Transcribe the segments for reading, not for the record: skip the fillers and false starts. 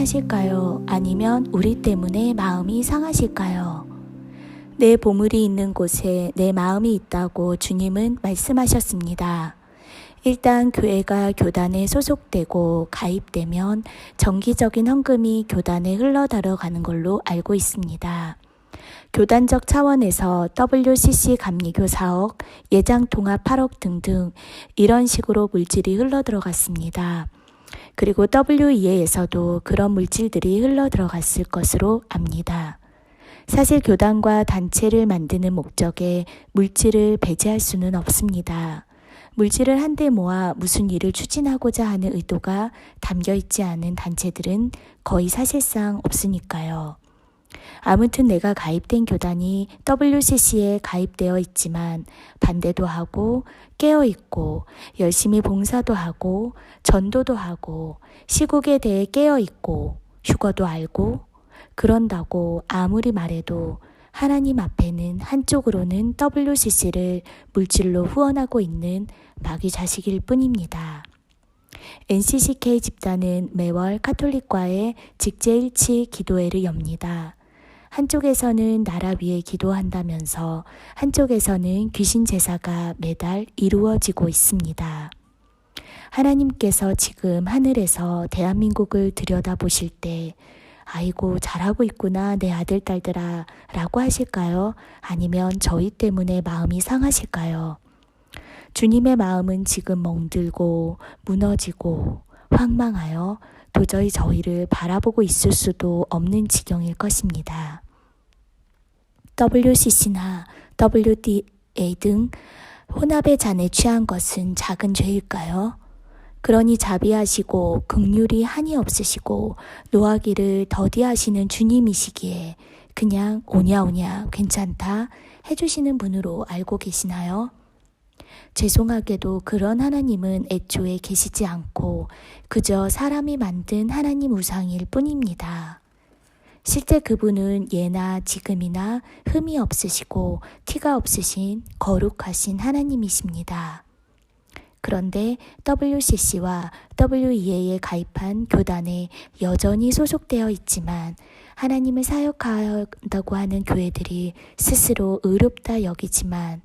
사랑하실까요? 아니면 우리 때문에 마음이 상하실까요? 내 보물이 있는 곳에 내 마음이 있다고 주님은 말씀하셨습니다. 일단 교회가 교단에 소속되고 가입되면 정기적인 헌금이 교단에 흘러들어가는 걸로 알고 있습니다. 교단적 차원에서 WCC 감리교 4억, 예장통합 8억 등등 이런 식으로 물질이 흘러들어갔습니다. 그리고 WEA에서도 그런 물질들이 흘러들어갔을 것으로 압니다. 사실 교단과 단체를 만드는 목적에 물질을 배제할 수는 없습니다. 물질을 한데 모아 무슨 일을 추진하고자 하는 의도가 담겨 있지 않은 단체들은 거의 사실상 없으니까요. 아무튼 내가 가입된 교단이 WCC에 가입되어 있지만 반대도 하고 깨어있고 열심히 봉사도 하고 전도도 하고 시국에 대해 깨어있고 휴거도 알고 그런다고 아무리 말해도 하나님 앞에는 한쪽으로는 WCC를 물질로 후원하고 있는 마귀 자식일 뿐입니다. NCCK 집단은 매월 카톨릭과의 직제일치 기도회를 엽니다. 한쪽에서는 나라 위에 기도한다면서 한쪽에서는 귀신 제사가 매달 이루어지고 있습니다. 하나님께서 지금 하늘에서 대한민국을 들여다보실 때 아이고 잘하고 있구나 내 아들 딸들아 라고 하실까요? 아니면 저희 때문에 마음이 상하실까요? 주님의 마음은 지금 멍들고 무너지고 황망하여 도저히 저희를 바라보고 있을 수도 없는 지경일 것입니다. WCC나 WDA 등 혼합의 잔에 취한 것은 작은 죄일까요? 그러니 자비하시고 긍휼이 한이 없으시고 노하기를 더디하시는 주님이시기에 그냥 오냐오냐 괜찮다 해주시는 분으로 알고 계시나요? 죄송하게도 그런 하나님은 애초에 계시지 않고 그저 사람이 만든 하나님 우상일 뿐입니다. 실제 그분은 예나 지금이나 흠이 없으시고 티가 없으신 거룩하신 하나님이십니다. 그런데 WCC와 WEA에 가입한 교단에 여전히 소속되어 있지만 하나님을 사역한다고 하는 교회들이 스스로 의롭다 여기지만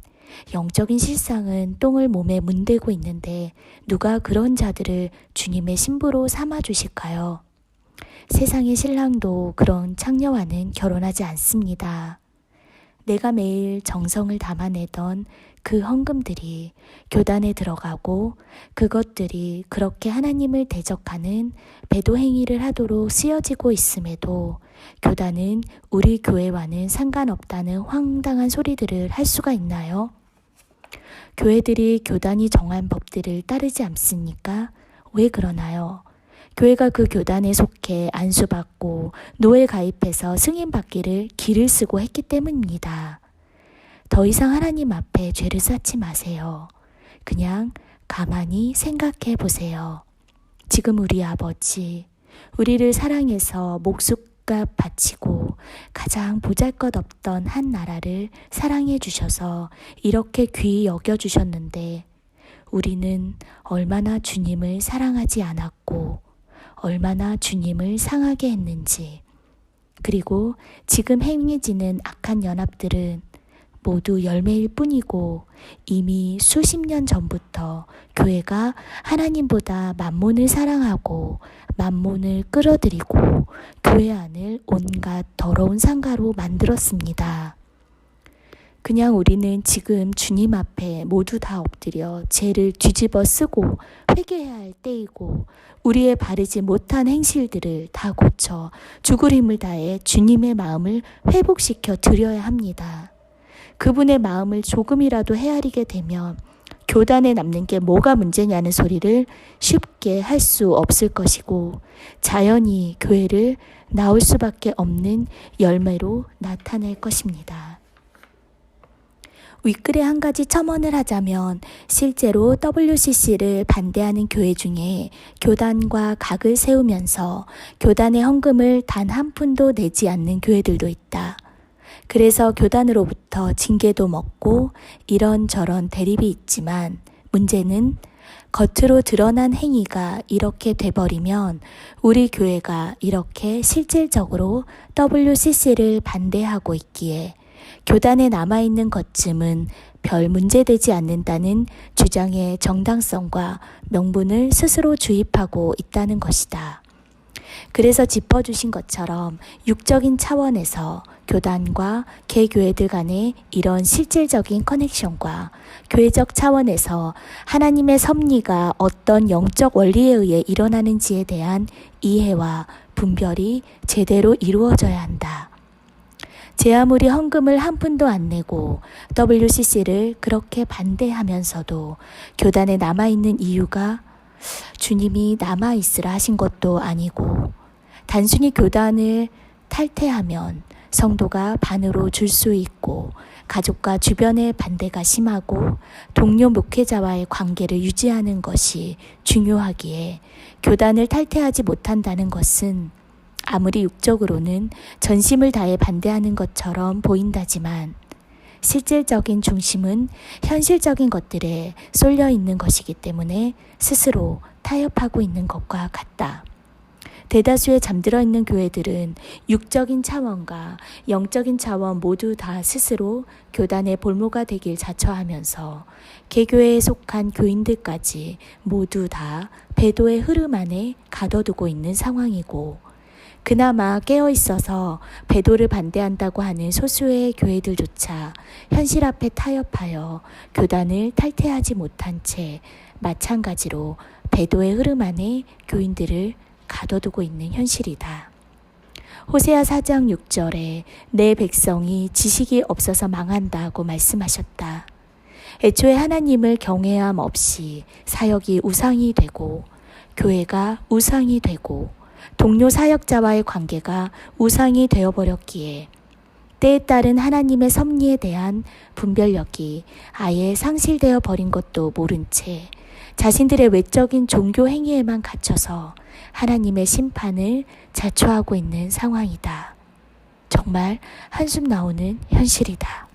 영적인 실상은 똥을 몸에 문대고 있는데 누가 그런 자들을 주님의 신부로 삼아주실까요? 세상의 신랑도 그런 창녀와는 결혼하지 않습니다. 내가 매일 정성을 담아내던 그 헌금들이 교단에 들어가고 그것들이 그렇게 하나님을 대적하는 배도 행위를 하도록 쓰여지고 있음에도 교단은 우리 교회와는 상관없다는 황당한 소리들을 할 수가 있나요? 교회들이 교단이 정한 법들을 따르지 않습니까? 왜 그러나요? 교회가 그 교단에 속해 안수받고 노에 가입해서 승인받기를 기를 쓰고 했기 때문입니다. 더 이상 하나님 앞에 죄를 쌓지 마세요. 그냥 가만히 생각해 보세요. 지금 우리 아버지, 우리를 사랑해서 목숨값 바치고 가장 보잘것없던 한 나라를 사랑해 주셔서 이렇게 귀히 여겨주셨는데 우리는 얼마나 주님을 사랑하지 않았고 얼마나 주님을 상하게 했는지 그리고 지금 행해지는 악한 연합들은 모두 열매일 뿐이고 이미 수십 년 전부터 교회가 하나님보다 만몬을 사랑하고 만몬을 끌어들이고 교회 안을 온갖 더러운 상가로 만들었습니다. 그냥 우리는 지금 주님 앞에 모두 다 엎드려 죄를 뒤집어 쓰고 회개해야 할 때이고 우리의 바르지 못한 행실들을 다 고쳐 죽을 힘을 다해 주님의 마음을 회복시켜 드려야 합니다. 그분의 마음을 조금이라도 헤아리게 되면 교단에 남는 게 뭐가 문제냐는 소리를 쉽게 할 수 없을 것이고 자연히 교회를 나올 수밖에 없는 열매로 나타날 것입니다. 윗글에 한 가지 첨언을 하자면 실제로 WCC를 반대하는 교회 중에 교단과 각을 세우면서 교단의 헌금을 단 한 푼도 내지 않는 교회들도 있다. 그래서 교단으로부터 징계도 먹고 이런저런 대립이 있지만 문제는 겉으로 드러난 행위가 이렇게 돼버리면 우리 교회가 이렇게 실질적으로 WCC를 반대하고 있기에 교단에 남아있는 것쯤은 별 문제되지 않는다는 주장의 정당성과 명분을 스스로 주입하고 있다는 것이다. 그래서 짚어주신 것처럼 육적인 차원에서 교단과 개교회들 간의 이런 실질적인 커넥션과 교회적 차원에서 하나님의 섭리가 어떤 영적 원리에 의해 일어나는지에 대한 이해와 분별이 제대로 이루어져야 한다. 제 아무리 헌금을 한 푼도 안 내고 WCC를 그렇게 반대하면서도 교단에 남아있는 이유가 주님이 남아있으라 하신 것도 아니고 단순히 교단을 탈퇴하면 성도가 반으로 줄 수 있고 가족과 주변의 반대가 심하고 동료 목회자와의 관계를 유지하는 것이 중요하기에 교단을 탈퇴하지 못한다는 것은 아무리 육적으로는 전심을 다해 반대하는 것처럼 보인다지만 실질적인 중심은 현실적인 것들에 쏠려 있는 것이기 때문에 스스로 타협하고 있는 것과 같다. 대다수의 잠들어 있는 교회들은 육적인 차원과 영적인 차원 모두 다 스스로 교단의 볼모가 되길 자처하면서 개교회에 속한 교인들까지 모두 다 배도의 흐름 안에 가둬두고 있는 상황이고 그나마 깨어있어서 배도를 반대한다고 하는 소수의 교회들조차 현실 앞에 타협하여 교단을 탈퇴하지 못한 채 마찬가지로 배도의 흐름 안에 교인들을 가둬두고 있는 현실이다. 호세아 4장 6절에 내 백성이 지식이 없어서 망한다고 말씀하셨다. 애초에 하나님을 경외함 없이 사역이 우상이 되고 교회가 우상이 되고 동료 사역자와의 관계가 우상이 되어버렸기에 때에 따른 하나님의 섭리에 대한 분별력이 아예 상실되어 버린 것도 모른 채 자신들의 외적인 종교 행위에만 갇혀서 하나님의 심판을 자초하고 있는 상황이다. 정말 한숨 나오는 현실이다.